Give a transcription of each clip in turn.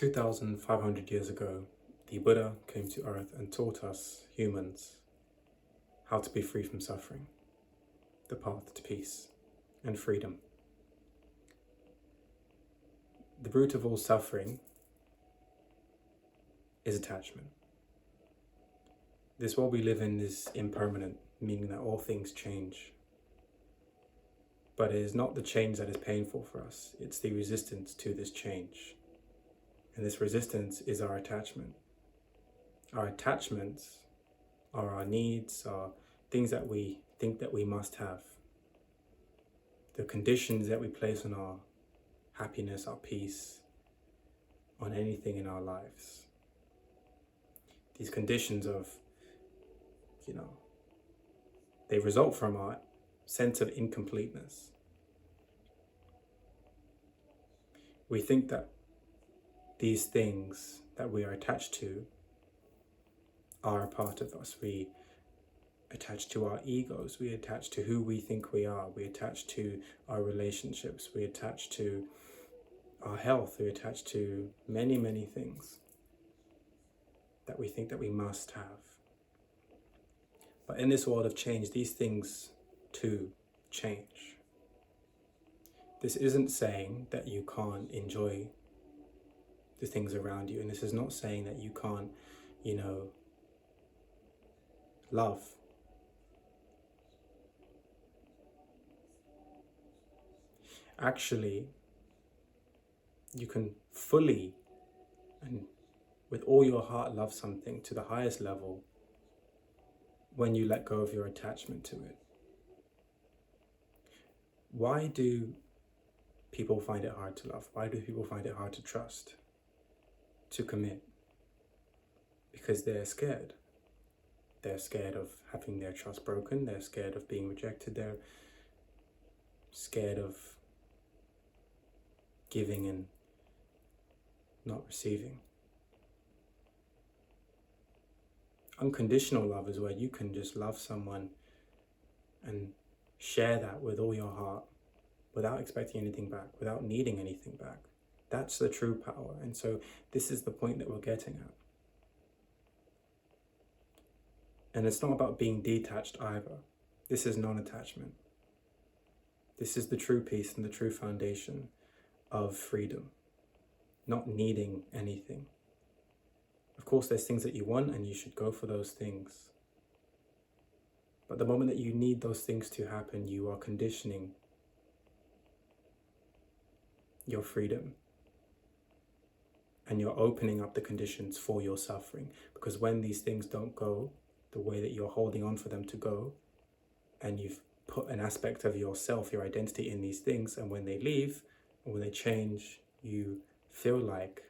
2,500 years ago, the Buddha came to earth and taught us, humans, how to be free from suffering, the path to peace and freedom. The root of all suffering is attachment. This world we live in is impermanent, meaning that all things change. But it is not the change that is painful for us, it's the resistance to this change. And this resistance is our attachment. Our attachments are our needs, are things that we think that we must have. The conditions that we place on our happiness, our peace, on anything in our lives. These conditions of, they result from our sense of incompleteness. We think that these things that we are attached to are a part of us. We attach to our egos, we attach to who we think we are, we attach to our relationships, we attach to our health, we attach to many, many things that we think that we must have. But in this world of change, these things too change. This isn't saying that you can't enjoy the things around you, and this is not saying that you can't, love. Actually, you can fully and with all your heart love something to the highest level when you let go of your attachment to it. Why do people find it hard to love? Why do people find it hard to trust, to commit? Because they're scared. They're scared of having their trust broken. They're scared of being rejected. They're scared of giving and not receiving. Unconditional love is where you can just love someone and share that with all your heart without expecting anything back, without needing anything back. That's the true power. And so this is the point that we're getting at. And it's not about being detached either. This is non-attachment. This is the true peace and the true foundation of freedom, not needing anything. Of course, there's things that you want and you should go for those things. But the moment that you need those things to happen, you are conditioning your freedom. And you're opening up the conditions for your suffering. Because when these things don't go the way that you're holding on for them to go, and you've put an aspect of yourself, your identity in these things, and when they leave, or when they change, you feel like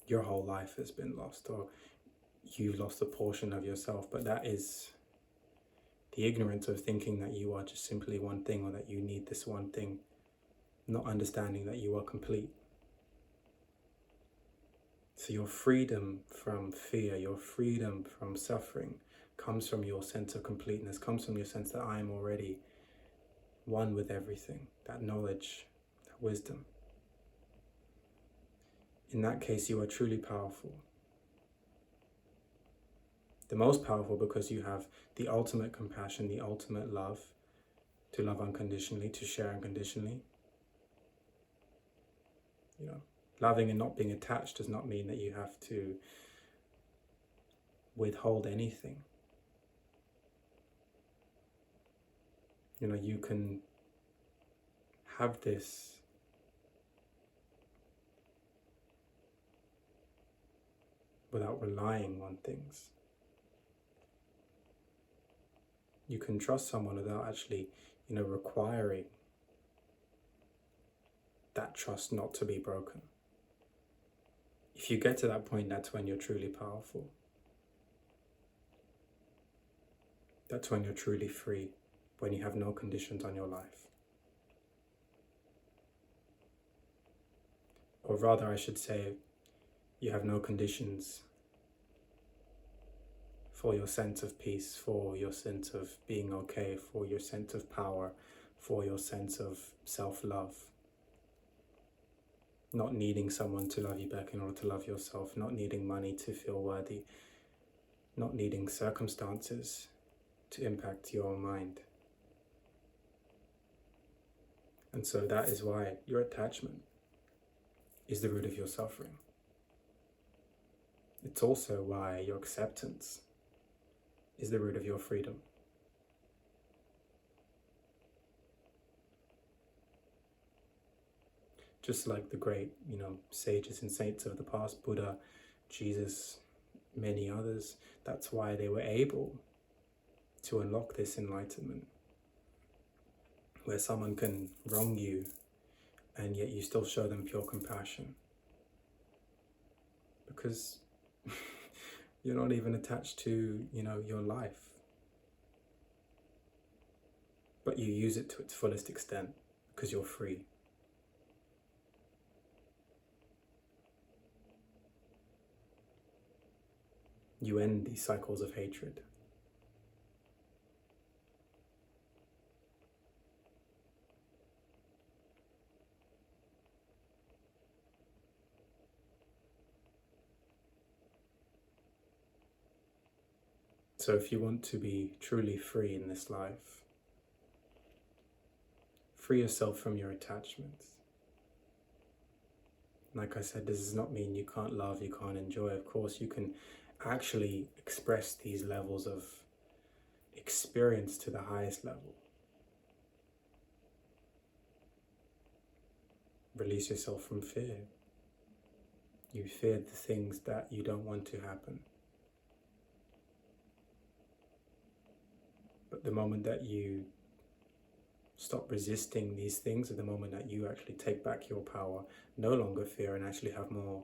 your whole life has been lost, or you've lost a portion of yourself. But that is the ignorance of thinking that you are just simply one thing, or that you need this one thing, not understanding that you are complete. So your freedom from fear, your freedom from suffering comes from your sense of completeness, comes from your sense that I am already one with everything, that knowledge, that wisdom. In that case, you are truly powerful. The most powerful because you have the ultimate compassion, the ultimate love, to love unconditionally, to share unconditionally. Loving and not being attached does not mean that you have to withhold anything. You can have this without relying on things. You can trust someone without actually, requiring that trust not to be broken. If you get to that point, that's when you're truly powerful. That's when you're truly free, when you have no conditions on your life. Or rather, I should say, you have no conditions for your sense of peace, for your sense of being okay, for your sense of power, for your sense of self-love. not needing someone to love you back in order to love yourself, not needing money to feel worthy, not needing circumstances to impact your mind. And so that is why your attachment is the root of your suffering. It's also why your acceptance is the root of your freedom. Just like the great, sages and saints of the past, Buddha, Jesus, many others, that's why they were able to unlock this enlightenment, where someone can wrong you and yet you still show them pure compassion. Because you're not even attached to, your life. But you use it to its fullest extent because you're free. You end these cycles of hatred. So if you want to be truly free in this life, free yourself from your attachments. Like I said, this does not mean you can't love, you can't enjoy. Of course, you can actually express these levels of experience to the highest level. Release yourself from fear. You fear the things that you don't want to happen. But the moment that you stop resisting these things, at the moment that you actually take back your power, no longer fear, and actually have more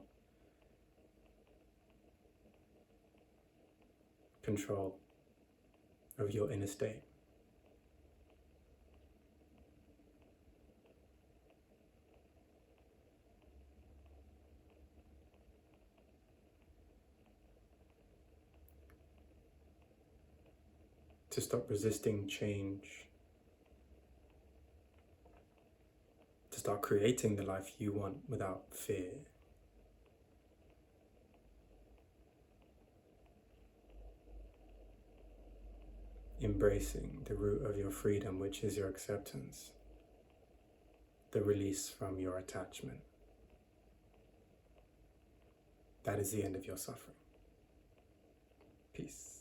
control of your inner state. To stop resisting change, to start creating the life you want without fear. Embracing the root of your freedom, which is your acceptance, the release from your attachment. That is the end of your suffering. Peace.